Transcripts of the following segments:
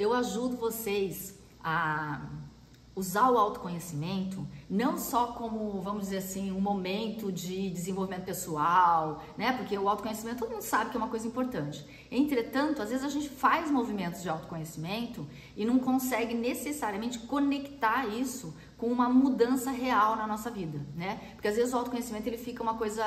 eu ajudo vocês a usar o autoconhecimento não só como, vamos dizer assim, um momento de desenvolvimento pessoal, né? Porque o autoconhecimento todo mundo sabe que é uma coisa importante. Entretanto, às vezes a gente faz movimentos de autoconhecimento e não consegue necessariamente conectar isso com uma mudança real na nossa vida, né? Porque às vezes o autoconhecimento ele fica uma coisa,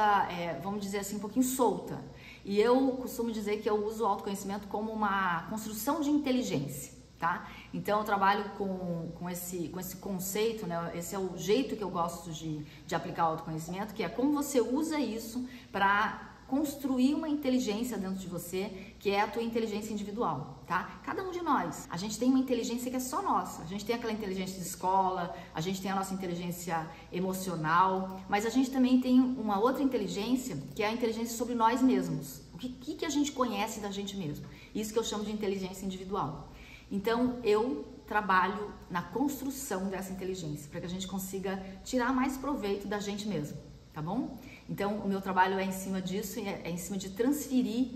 vamos dizer assim, um pouquinho solta. E eu costumo dizer que eu uso o autoconhecimento como uma construção de inteligência, tá? Então eu trabalho com esse conceito, né? Esse é o jeito que eu gosto de aplicar o autoconhecimento, que é como você usa isso para construir uma inteligência dentro de você, que é a tua inteligência individual, tá? Cada um de nós, a gente tem uma inteligência que é só nossa. A gente tem aquela inteligência de escola, a gente tem a nossa inteligência emocional, mas a gente também tem uma outra inteligência, que é a inteligência sobre nós mesmos. O que a gente conhece da gente mesmo? Isso que eu chamo de inteligência individual. Então, eu trabalho na construção dessa inteligência, para que a gente consiga tirar mais proveito da gente mesmo, tá bom? Então, o meu trabalho é em cima disso, é em cima de transferir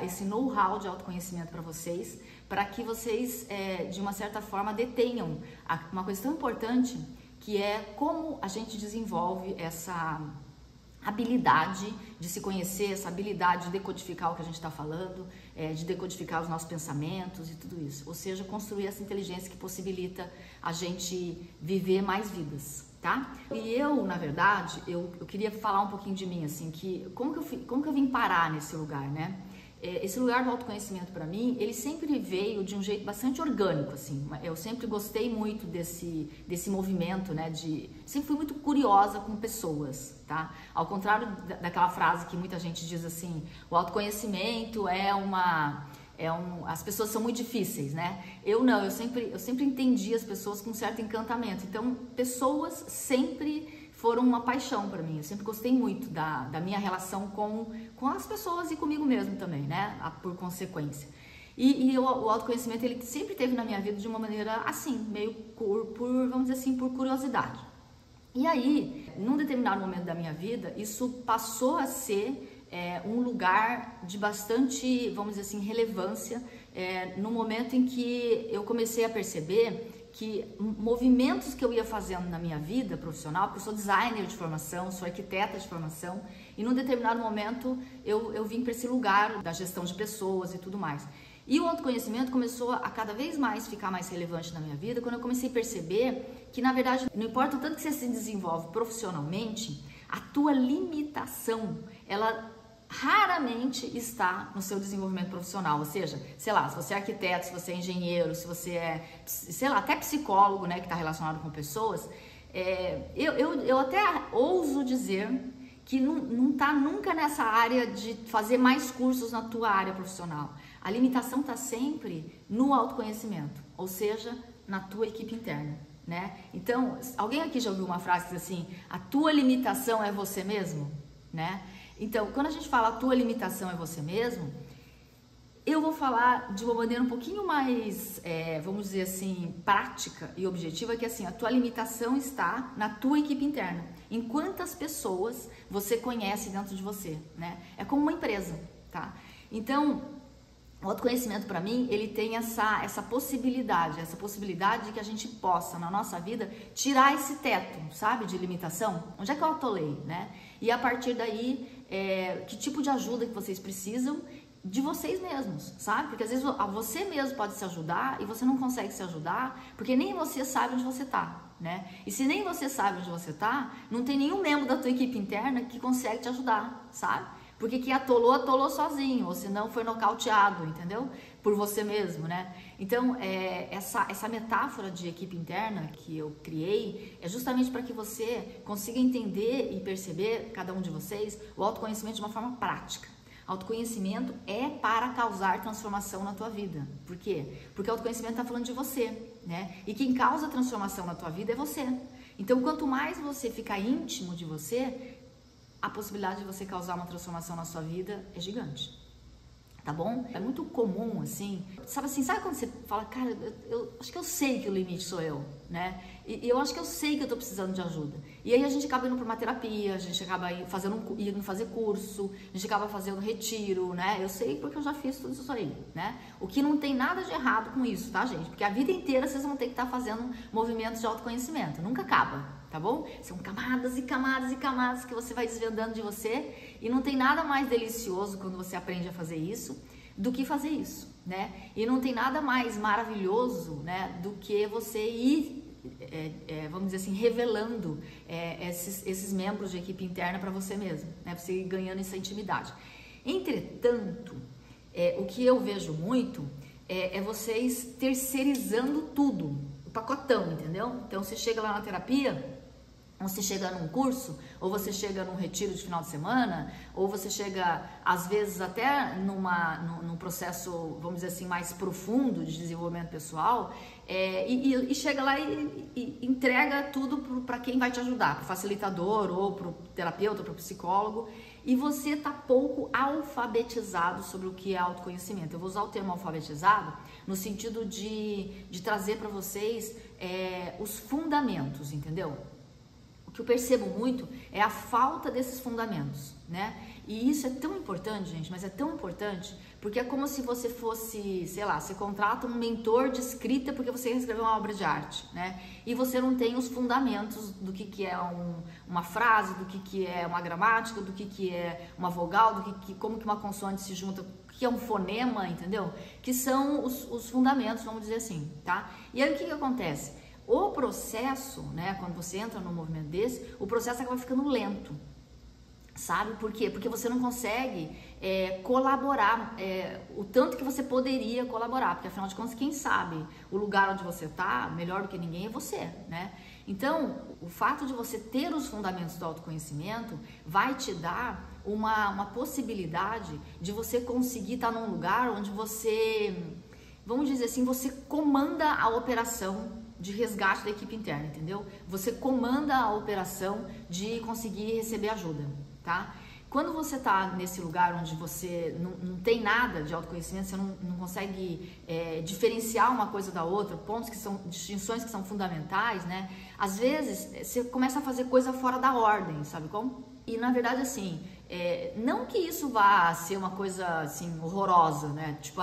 esse know-how de autoconhecimento para vocês, para que vocês, de uma certa forma, detenham uma coisa tão importante, que é como a gente desenvolve essa habilidade de se conhecer, essa habilidade de decodificar o que a gente está falando, de decodificar os nossos pensamentos e tudo isso. Ou seja, construir essa inteligência que possibilita a gente viver mais vidas, tá? E eu, na verdade, eu queria falar um pouquinho de mim, assim, como que eu vim parar nesse lugar, né? Esse lugar do autoconhecimento para mim, ele sempre veio de um jeito bastante orgânico, assim. Eu sempre gostei muito desse movimento, né? Sempre fui muito curiosa com pessoas, tá? Ao contrário daquela frase que muita gente diz assim, o autoconhecimento as pessoas são muito difíceis, né? Eu não, eu sempre entendi as pessoas com certo encantamento. Então, pessoas sempre foram uma paixão para mim. Eu sempre gostei muito da minha relação com as pessoas e comigo mesmo também, né? Por consequência. E o autoconhecimento, ele sempre teve na minha vida de uma maneira assim, meio vamos dizer assim, por curiosidade. E aí, num determinado momento da minha vida, isso passou a ser um lugar de bastante, vamos dizer assim, relevância, no momento em que eu comecei a perceber que movimentos que eu ia fazendo na minha vida profissional, porque eu sou designer de formação, sou arquiteta de formação, e num determinado momento eu vim para esse lugar da gestão de pessoas e tudo mais. E o autoconhecimento começou a cada vez mais ficar mais relevante na minha vida, quando eu comecei a perceber que, na verdade, não importa o tanto que você se desenvolve profissionalmente, a tua limitação, ela raramente está no seu desenvolvimento profissional, ou seja, sei lá, se você é arquiteto, se você é engenheiro, se você é, sei lá, até psicólogo, né, que está relacionado com pessoas, eu até ouso dizer que não está nunca nessa área de fazer mais cursos na tua área profissional. A limitação está sempre no autoconhecimento, ou seja, na tua equipe interna, né? Então, alguém aqui já ouviu uma frase que diz assim, a tua limitação é você mesmo, né? Então, quando a gente fala a tua limitação é você mesmo, eu vou falar de uma maneira um pouquinho mais, vamos dizer assim, prática e objetiva, que assim, a tua limitação está na tua equipe interna. Em quantas pessoas você conhece dentro de você, né? É como uma empresa, tá? Então, o autoconhecimento para mim, ele tem essa possibilidade de que a gente possa, na nossa vida, tirar esse teto, sabe, de limitação. Onde é que eu atolei, né? E a partir daí, que tipo de ajuda que vocês precisam de vocês mesmos, sabe? Porque às vezes você mesmo pode se ajudar e você não consegue se ajudar porque nem você sabe onde você tá, né? E se nem você sabe onde você tá, não tem nenhum membro da tua equipe interna que consegue te ajudar, sabe? Porque quem atolou sozinho, ou se não foi nocauteado, entendeu? Por você mesmo, né? Então, essa metáfora de equipe interna que eu criei é justamente para que você consiga entender e perceber, cada um de vocês, o autoconhecimento de uma forma prática. Autoconhecimento é para causar transformação na tua vida. Por quê? Porque o autoconhecimento está falando de você, né? E quem causa transformação na tua vida é você. Então, quanto mais você ficar íntimo de você, a possibilidade de você causar uma transformação na sua vida é gigante. tá bom? É muito comum, assim, sabe quando você fala, cara, eu acho que eu sei que o limite sou eu, né? E eu acho que eu sei que eu tô precisando de ajuda. E aí a gente acaba indo pra uma terapia, a gente acaba indo fazer curso, a gente acaba fazendo retiro, né? Eu sei porque eu já fiz tudo isso aí, né? O que não tem nada de errado com isso, tá, gente? Porque a vida inteira vocês vão ter que estar fazendo movimentos de autoconhecimento, nunca acaba, tá bom? São camadas e camadas e camadas que você vai desvendando de você e não tem nada mais delicioso quando você aprende a fazer isso do que fazer isso, né? E não tem nada mais maravilhoso, né, do que você ir, vamos dizer assim, revelando esses membros de equipe interna para você mesmo, né? Você ir ganhando essa intimidade. Entretanto, o que eu vejo muito é vocês terceirizando tudo, o pacotão, entendeu? Então você chega lá na terapia, ou você chega num curso, ou você chega num retiro de final de semana, ou você chega, às vezes, até num processo, vamos dizer assim, mais profundo de desenvolvimento pessoal, e chega lá e entrega tudo para quem vai te ajudar, para o facilitador, ou para o terapeuta, ou para o psicólogo, e você está pouco alfabetizado sobre o que é autoconhecimento. Eu vou usar o termo alfabetizado no sentido de trazer para vocês os fundamentos, entendeu? O que eu percebo muito é a falta desses fundamentos, né? E isso é tão importante, gente, mas é tão importante porque é como se você fosse, sei lá, você contrata um mentor de escrita porque você quer escrever uma obra de arte, né? E você não tem os fundamentos do que é uma frase, do que é uma gramática, do que é uma vogal, como que uma consoante se junta, o que é um fonema, entendeu? Que são os fundamentos, vamos dizer assim, tá? E aí o que acontece? O processo, né, quando você entra num movimento desse, o processo acaba ficando lento, sabe? Por quê? Porque você não consegue colaborar o tanto que você poderia colaborar, porque afinal de contas, quem sabe o lugar onde você tá, melhor do que ninguém, é você, né? Então, o fato de você ter os fundamentos do autoconhecimento vai te dar uma possibilidade de você conseguir estar num lugar onde você, vamos dizer assim, você comanda a operação de resgate da equipe interna, entendeu? Você comanda a operação de conseguir receber ajuda, tá? Quando você tá nesse lugar onde você não tem nada de autoconhecimento, você não consegue diferenciar uma coisa da outra, distinções que são fundamentais, né? Às vezes, você começa a fazer coisa fora da ordem, sabe como? E, na verdade, assim, não que isso vá ser uma coisa, assim, horrorosa, né? Tipo,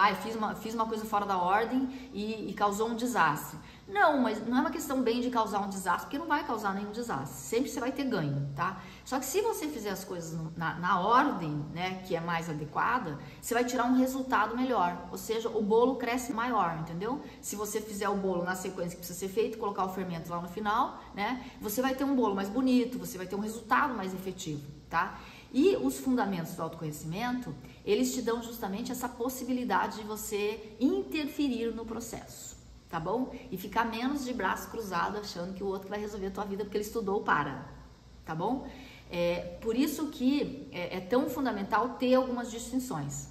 fiz uma coisa fora da ordem e causou um desastre. Não, mas não é uma questão bem de causar um desastre, porque não vai causar nenhum desastre. Sempre você vai ter ganho, tá? Só que se você fizer as coisas na ordem, né, que é mais adequada, você vai tirar um resultado melhor. Ou seja, o bolo cresce maior, entendeu? Se você fizer o bolo na sequência que precisa ser feito, colocar o fermento lá no final, né, você vai ter um bolo mais bonito, você vai ter um resultado mais efetivo, tá? E os fundamentos do autoconhecimento, eles te dão justamente essa possibilidade de você interferir no processo, tá bom? E ficar menos de braço cruzado achando que o outro vai resolver a tua vida porque ele estudou tá bom? Por isso que é tão fundamental ter algumas distinções.